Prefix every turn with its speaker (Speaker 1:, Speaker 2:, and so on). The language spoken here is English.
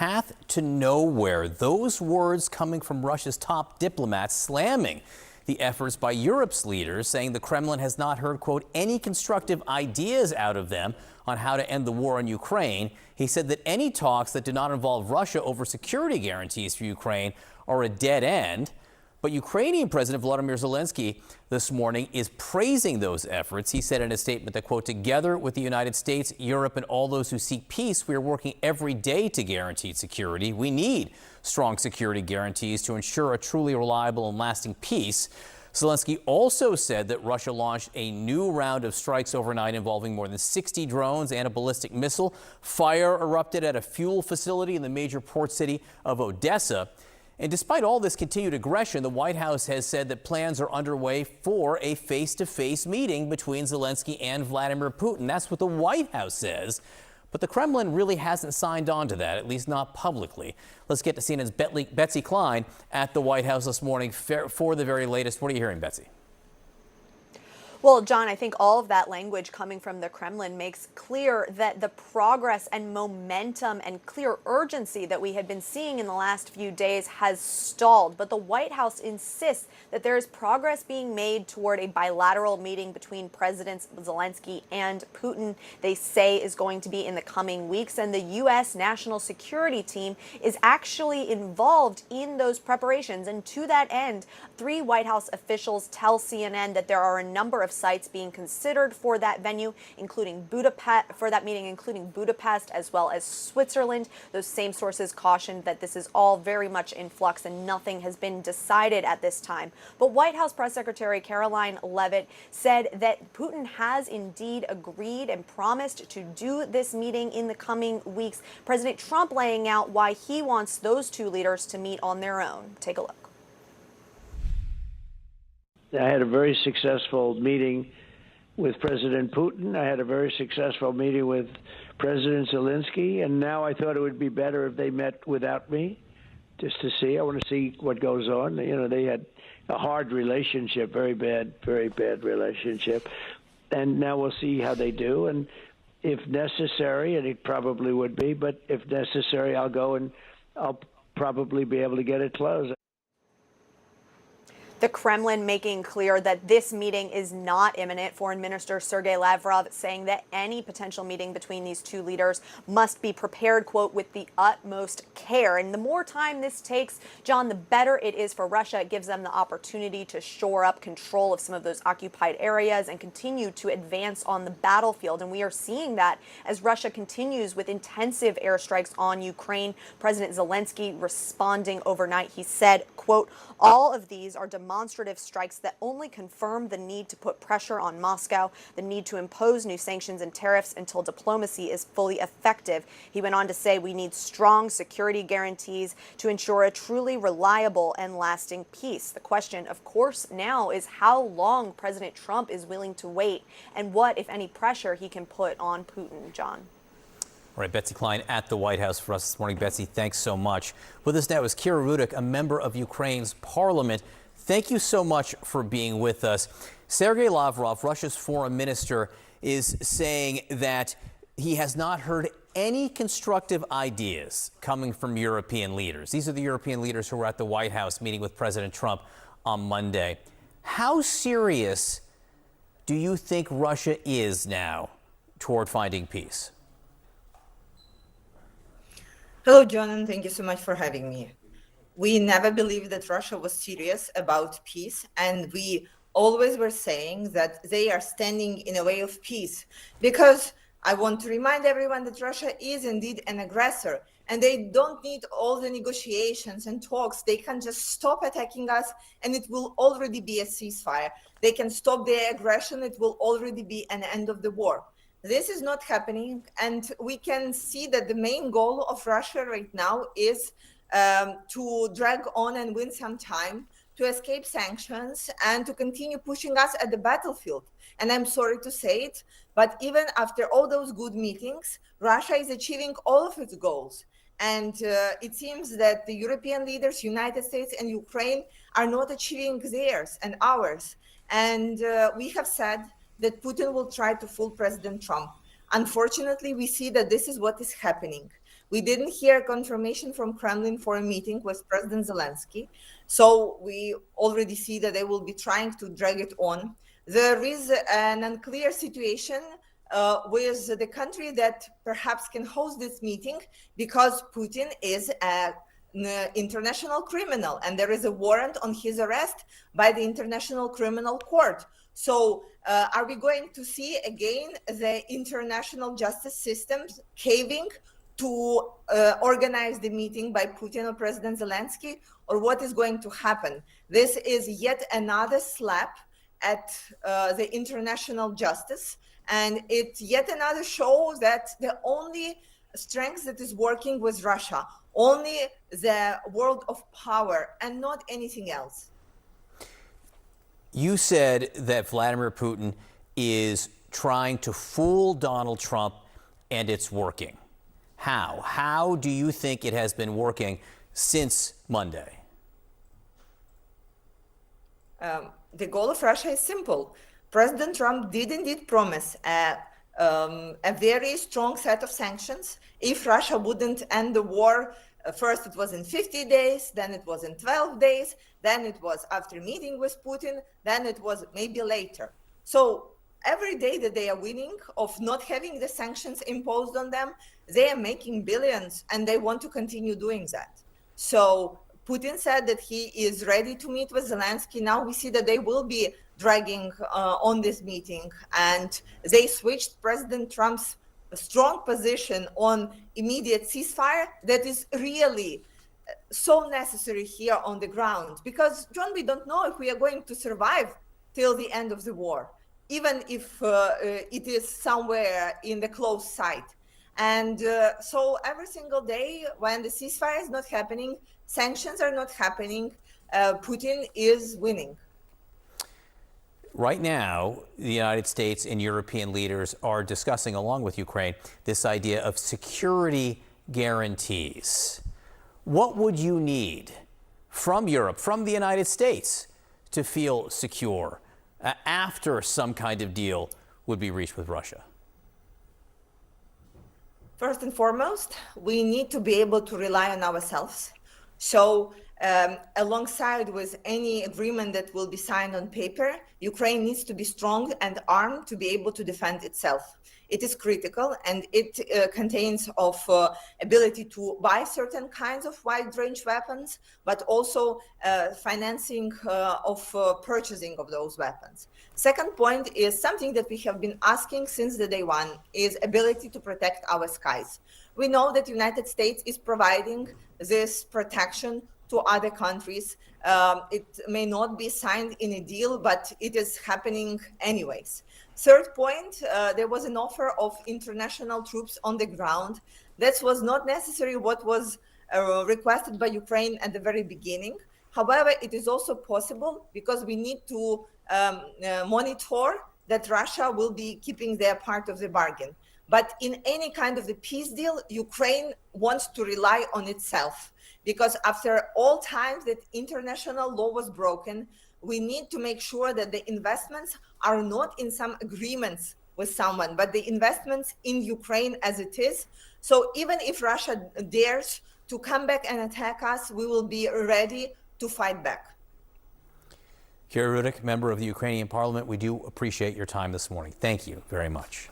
Speaker 1: path to nowhere. Those words coming from Russia's top diplomats slamming the efforts by Europe's leaders, saying the Kremlin has not heard, quote, any constructive ideas out of them on how to end the war in Ukraine. He said that any talks that do not involve Russia over security guarantees for Ukraine are a dead end. But Ukrainian President Volodymyr Zelensky this morning is praising those efforts. He said in a statement that, quote, together with the United States, Europe, and all those who seek peace, we are working every day to guarantee security. We need strong security guarantees to ensure a truly reliable and lasting peace. Zelensky also said that Russia launched a new round of strikes overnight involving more than 60 drones and a ballistic missile. Fire erupted at a fuel facility in the major port city of Odessa. And despite all this continued aggression, the White House has said that plans are underway for a face-to-face meeting between Zelensky and Vladimir Putin. That's what the White House says. But the Kremlin really hasn't signed on to that, at least not publicly. Let's get to CNN's Betsy Klein at the White House this morning for the very latest. What are you hearing, Betsy?
Speaker 2: Well, John, I think all of that language coming from the Kremlin makes clear that the progress and momentum and clear urgency that we had been seeing in the last few days has stalled. But the White House insists that there is progress being made toward a bilateral meeting between Presidents Zelensky and Putin. They say is going to be in the coming weeks. And the U.S. National Security Team is actually involved in those preparations. And to that end, 3 White House officials tell CNN that there are a number of sites being considered for that venue, including Budapest, including Budapest as well as Switzerland. Those same sources cautioned that this is all very much in flux and nothing has been decided at this time. But White House Press Secretary Caroline Leavitt said that Putin has indeed agreed and promised to do this meeting in the coming weeks. President Trump laying out why he wants those 2 leaders to meet on their own. Take a look.
Speaker 3: I had a very successful meeting with President Putin. I had a very successful meeting with President Zelensky. And now I thought it would be better if they met without me, just to see. I want to see what goes on. You know, they had a hard relationship, very bad relationship. And now we'll see how they do. And if necessary, and it probably would be, but if necessary, I'll go and I'll probably be able to get it closed.
Speaker 2: The Kremlin making clear that this meeting is not imminent. Foreign Minister Sergei Lavrov saying that any potential meeting between these 2 leaders must be prepared, quote, with the utmost care. And the more time this takes, John, the better it is for Russia. It gives them the opportunity to shore up control of some of those occupied areas and continue to advance on the battlefield. And we are seeing that as Russia continues with intensive airstrikes on Ukraine. President Zelensky responding overnight. He said, quote, all of these are demonstrative strikes that only confirm the need to put pressure on Moscow, the need to impose new sanctions and tariffs until diplomacy is fully effective. He went on to say we need strong security guarantees to ensure a truly reliable and lasting peace. The question, of course, now is how long President Trump is willing to wait and what, if any, pressure he can put on Putin, John.
Speaker 1: All right, Betsy Klein at the White House for us this morning. Betsy, thanks so much. With us now is Kira Rudik, a member of Ukraine's parliament. Thank you so much for being with us. Sergei Lavrov, Russia's foreign minister, is saying that he has not heard any constructive ideas coming from European leaders. These are the European leaders who were at the White House meeting with President Trump on Monday. How serious do you think Russia is now toward finding peace?
Speaker 4: Hello, John, and thank you so much for having me. We never believed that Russia was serious about peace, and we always were saying that they are standing in a way of peace, because I want to remind everyone that Russia is indeed an aggressor, and they don't need all the negotiations and talks. They can just stop attacking us, and it will already be a ceasefire. They can stop their aggression. It will already be an end of the war. This is not happening, and we can see that the main goal of Russia right now is to drag on and win some time, to escape sanctions, and to continue pushing us at the battlefield. And I'm sorry to say it, but even after all those good meetings, Russia is achieving all of its goals. And it seems that the European leaders, United States and Ukraine, are not achieving theirs and ours. And we have said that Putin will try to fool President Trump. Unfortunately, we see that this is what is happening. We didn't hear confirmation from Kremlin for a meeting with President Zelensky. So we already see that they will be trying to drag it on. There is an unclear situation with the country that perhaps can host this meeting because Putin is an international criminal and there is a warrant on his arrest by the International Criminal Court. So are we going to see again the international justice systems caving to organize the meeting by Putin or President Zelensky, or what is going to happen? This is yet another slap at the international justice, and it's yet another show that the only strength that is working with Russia, only the world of power and not anything else.
Speaker 1: You said that Vladimir Putin is trying to fool Donald Trump and it's working. How? How do you think it has been working since Monday?
Speaker 4: The goal of Russia is simple. President Trump did indeed promise a very strong set of sanctions if Russia wouldn't end the war. First it was in 50 days, then it was in 12 days, then it was after meeting with Putin, then it was maybe later. So every day that they are winning of not having the sanctions imposed on them, they are making billions and they want to continue doing that. So Putin said that he is ready to meet with Zelensky. Now we see that they will be dragging on this meeting, and they switched President Trump's strong position on immediate ceasefire that is really so necessary here on the ground. Because, John, we don't know if we are going to survive till the end of the war, even if it is somewhere in the close sight. And so every single day when the ceasefire is not happening, sanctions are not happening, Putin is winning.
Speaker 1: Right now, the United States and European leaders are discussing, along with Ukraine, this idea of security guarantees. What would you need from Europe, from the United States, to feel secure after some kind of deal would be reached with Russia?
Speaker 4: First and foremost, we need to be able to rely on ourselves. So alongside with any agreement that will be signed on paper, Ukraine needs to be strong and armed to be able to defend itself. It is critical, and it contains of ability to buy certain kinds of wide-range weapons, but also financing of purchasing of those weapons. Second point is something that we have been asking since the day one, is ability to protect our skies. We know that the United States is providing this protection to other countries. It may not be signed in a deal, but it is happening anyways. Third point, there was an offer of international troops on the ground. That was not necessarily what was requested by Ukraine at the very beginning. However, it is also possible because we need to monitor that Russia will be keeping their part of the bargain. But in any kind of the peace deal, Ukraine wants to rely on itself, because after all times that international law was broken, we need to make sure that the investments are not in some agreements with someone, but the investments in Ukraine as it is. So even if Russia dares to come back and attack us, we will be ready to fight back.
Speaker 1: Kira Rudik, member of the Ukrainian Parliament, we do appreciate your time this morning. Thank you very much.